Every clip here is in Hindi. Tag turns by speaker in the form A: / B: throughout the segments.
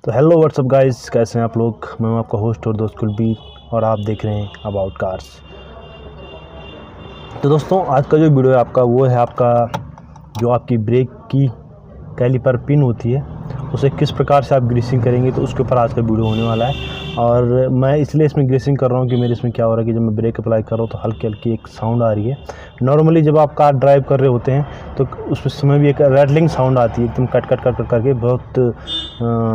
A: तो हेलो व्हाट्सअप गाइस, कैसे हैं आप लोग। मैं हूं आपका होस्ट और दोस्त कुलबीर और आप देख रहे हैं अबाउट कार्स। तो दोस्तों, आज का जो वीडियो है आपका वो है आपका जो आपकी ब्रेक की कैलिपर पिन होती है उसे किस प्रकार से आप ग्रीसिंग करेंगे, तो उसके ऊपर आज का वीडियो होने वाला है। और मैं इसलिए इसमें ग्रीसिंग कर रहा हूँ कि मेरे इसमें क्या हो रहा है कि जब मैं ब्रेक अप्लाई कर रहा हूँ तो हल्की हल्की एक साउंड आ रही है। नॉर्मली जब आप कार ड्राइव कर रहे होते हैं तो उस समय भी एक रैटलिंग साउंड आती है, एकदम कट कट कट कट करके। बहुत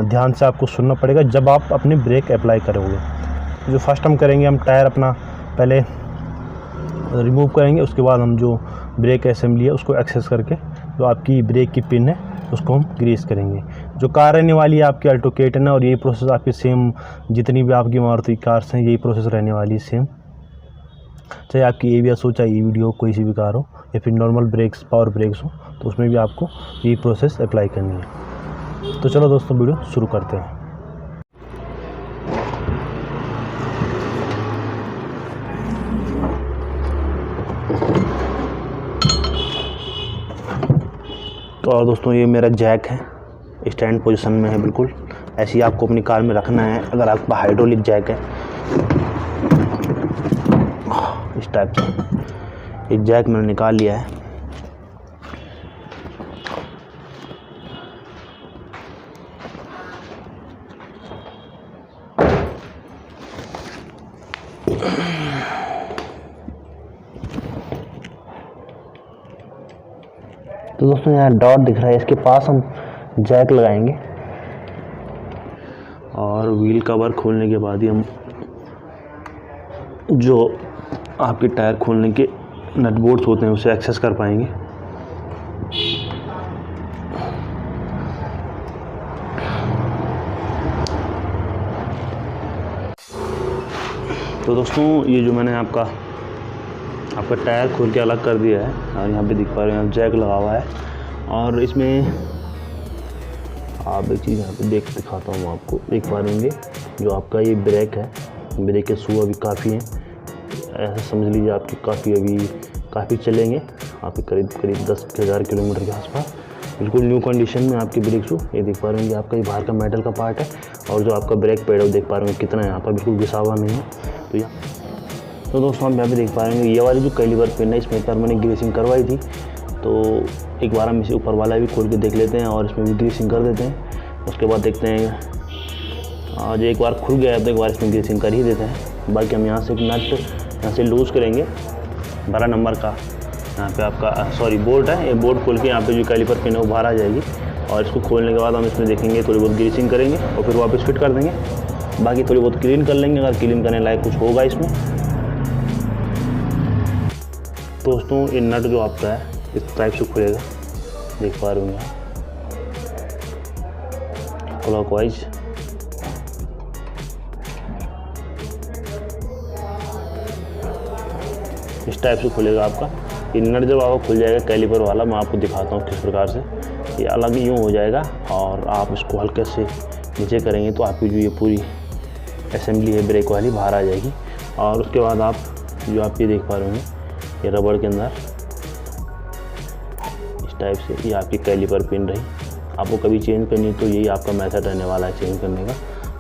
A: ध्यान से आपको सुनना पड़ेगा जब आप अपनी ब्रेक अप्लाई करोगे। जो फर्स्ट हम करेंगे, हम टायर अपना पहले रिमूव करेंगे, उसके बाद हम जो ब्रेक असेंबली है उसको एक्सेस करके जो आपकी ब्रेक की पिन है उसको हम ग्रीस करेंगे। जो कार रहने वाली है आपकी अल्टो K10 है और यही प्रोसेस आपकी सेम जितनी भी आपकी मारुति कार्स हैं यही प्रोसेस रहने वाली है सेम। चाहे आपकी ABS हो, चाहे EVD हो, कोई सी भी कार हो, या फिर नॉर्मल ब्रेक्स पावर ब्रेक्स हो, तो उसमें भी आपको यही प्रोसेस अप्लाई करनी है। तो चलो दोस्तों, वीडियो शुरू करते हैं। तो और दोस्तों, ये मेरा जैक है, स्टैंड पोजीशन में है बिल्कुल। ऐसे ही आपको अपनी कार में रखना है अगर आपका हाइड्रोलिक जैक है, इस टाइप से। एक जैक मैंने निकाल लिया है। तो दोस्तों, यहाँ डॉट दिख रहा है, इसके पास हम जैक लगाएंगे और व्हील कवर खोलने के बाद ही हम जो आपके टायर खोलने के नट बोल्ट्स होते हैं उसे एक्सेस कर पाएंगे। तो दोस्तों, ये जो मैंने आपका टायर खोल के अलग कर दिया है और यहाँ पे दिख पा रहे हैं जैक लगा हुआ है। और इसमें आप एक चीज़ यहाँ पे दिखाता हूँ आपको, देख पा रहेंगे जो आपका ये ब्रेक है, ब्रेक के शू अभी काफ़ी हैं, ऐसा समझ लीजिए आपकी काफ़ी चलेंगे, आपके करीब 10,000 किलोमीटर के आसपास। बिल्कुल न्यू कंडीशन में आपके ब्रेक शू, ये देख पा रहे होंगे आपका ये बाहर का मेटल का पार्ट है। और जो आपका ब्रेक पैड है वो देख पा रहे होंगे कितना है यहाँ पर, बिल्कुल घिसा हुआ नहीं है। तो दोस्तों, आप यहाँ पे देख पा रहे हैं ये वाली जो कैलिपर पिन है इसमें एक बार मैंने ग्रीसिंग करवाई थी, तो एक बार हम इसे ऊपर वाला भी खोल के देख लेते हैं और इसमें भी ग्रीसिंग कर देते हैं। उसके बाद देखते हैं, आज एक बार खुल गया है तो एक बार इसमें ग्रीसिंग कर ही देते हैं। बाकी हम यहाँ से एक नट यहाँ से लूज़ करेंगे 12 नंबर का, यहाँ पे आपका बोल्ट है, ये बोल्ट खोल के यहाँ पे जो कैलिपर पिन है वो बाहर आ जाएगी। और इसको खोलने के बाद हम इसमें देखेंगे, थोड़ी बहुत ग्रीसिंग करेंगे और फिर वापस फिट कर देंगे। बाकी थोड़ी बहुत क्लीन कर लेंगे अगर क्लीन करने लायक कुछ होगा इसमें। दोस्तों, ये नट जो आपका है इस टाइप से खुलेगा, देख पा रहे होंगे क्लॉकवाइज। इस टाइप से खुलेगा आपका ये नट। जब आपका खुल जाएगा कैलिपर वाला, मैं आपको दिखाता हूँ किस प्रकार से ये अलग यूँ हो जाएगा। और आप इसको हल्के से नीचे करेंगे तो आपकी जो ये पूरी असेंबली है ब्रेक वाली बाहर आ जाएगी। और उसके बाद आप जो आप ये देख पा रहे होंगे ये रबड़ के अंदर इस टाइप से ये आपकी कैलिपर पिन रही। आपको कभी चेंज करनी है तो यही आपका मेथड रहने वाला है चेंज करने का।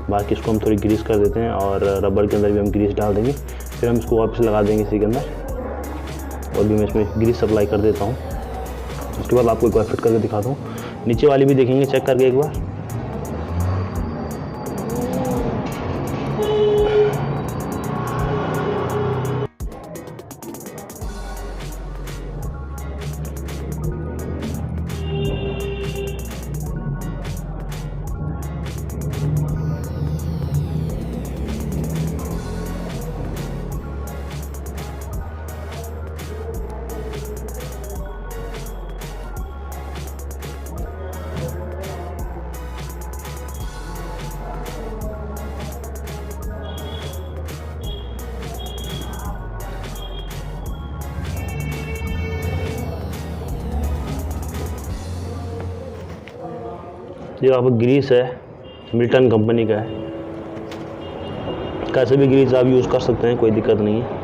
A: बाकी इसको हम थोड़ी ग्रीस कर देते हैं और रबड़ के अंदर भी हम ग्रीस डाल देंगे, फिर हम इसको वापस लगा देंगे इसी के अंदर। और भी मैं इसमें ग्रीस अप्लाई कर देता हूँ। उसके बाद आपको एक बार फिट करके दिखाता हूँ। नीचे वाली भी देखेंगे चेक करके एक बार। जो आपका ग्रीस है मिल्टन कंपनी का है, कैसे भी ग्रीस आप यूज़ कर सकते हैं, कोई दिक्कत नहीं है।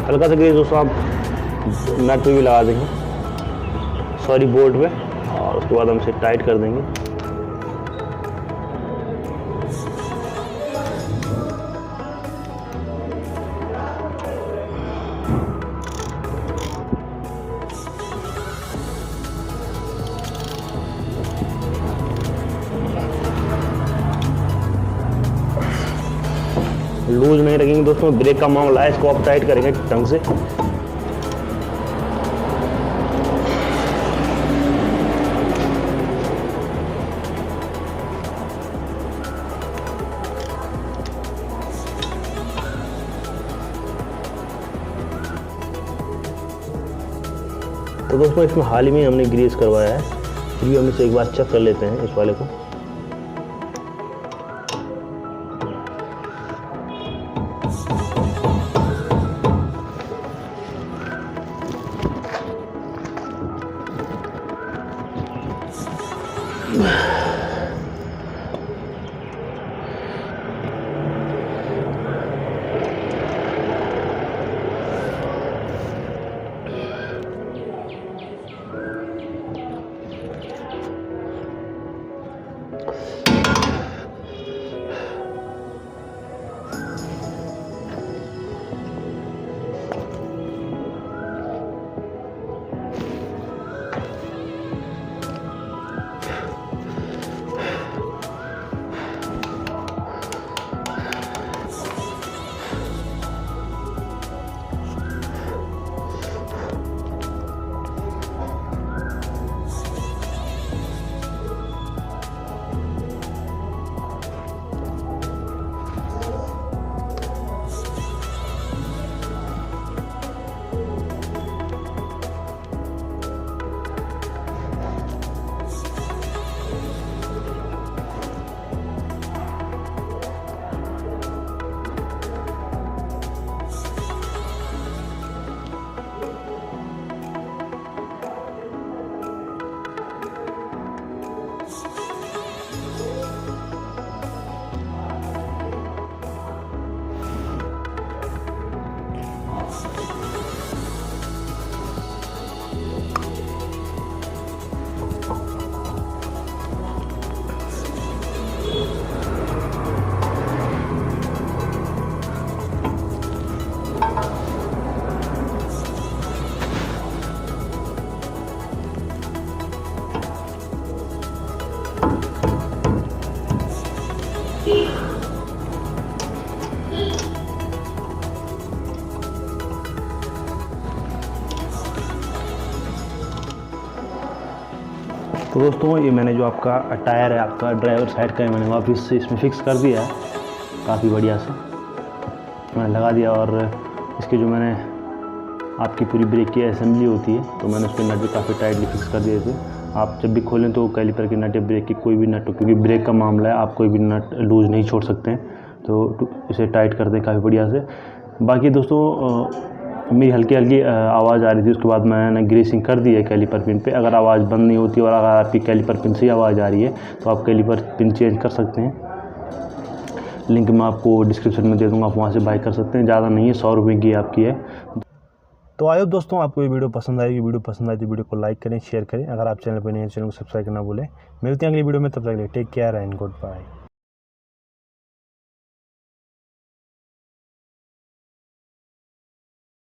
A: हल्का सा ग्रीस दोस्तों आप नट पे भी लगा देंगे, सॉरी बोल्ट पे, और उसके बाद हम इसे टाइट कर देंगे। लूज नहीं रखेंगे दोस्तों, ब्रेक का मामला है, इसको आप टाइट करेंगे ढंग से। तो दोस्तों इसमें हाल ही में हमने ग्रीस करवाया है, फिर भी हम इसे एक बार चेक कर लेते हैं इस वाले को। तो दोस्तों ये मैंने जो आपका टायर है, आपका ड्राइवर साइड का, मैंने वापस से इसमें फिक्स कर दिया है, काफ़ी बढ़िया से मैंने लगा दिया। और इसके जो मैंने आपकी पूरी ब्रेक की असेंबली होती है, तो मैंने उसके नट भी काफ़ी टाइटली फिक्स कर दिए थे। आप जब भी खोलें तो कैलिपर के नट या ब्रेक की कोई भी नट हो, क्योंकि ब्रेक का मामला है, आप कोई भी नट लूज़ नहीं छोड़ सकते हैं, तो इसे टाइट कर दें काफ़ी बढ़िया से। बाकी दोस्तों मेरी हल्की हल्की आवाज़ आ रही थी, उसके बाद मैंने ग्रीसिंग कर दी है कैलिपर पिन पे। अगर आवाज़ बंद नहीं होती और अगर आपकी कैलिपर पिन से ही आवाज़ आ रही है तो आप कैलिपर पिन चेंज कर सकते हैं। लिंक मैं आपको डिस्क्रिप्शन में दे दूँगा, आप वहाँ से बाय कर सकते हैं। ज़्यादा नहीं है, 100 रुपये की आपकी है। तो आई होप दोस्तों आपको ये वीडियो पसंद आएगी। वीडियो पसंद आए तो वीडियो को लाइक करें, शेयर करें। अगर आप चैनल पर नहीं हैं, चैनल को सब्सक्राइब करना भूलें। मिलते हैं अगली वीडियो में, तब तक take care and good bye.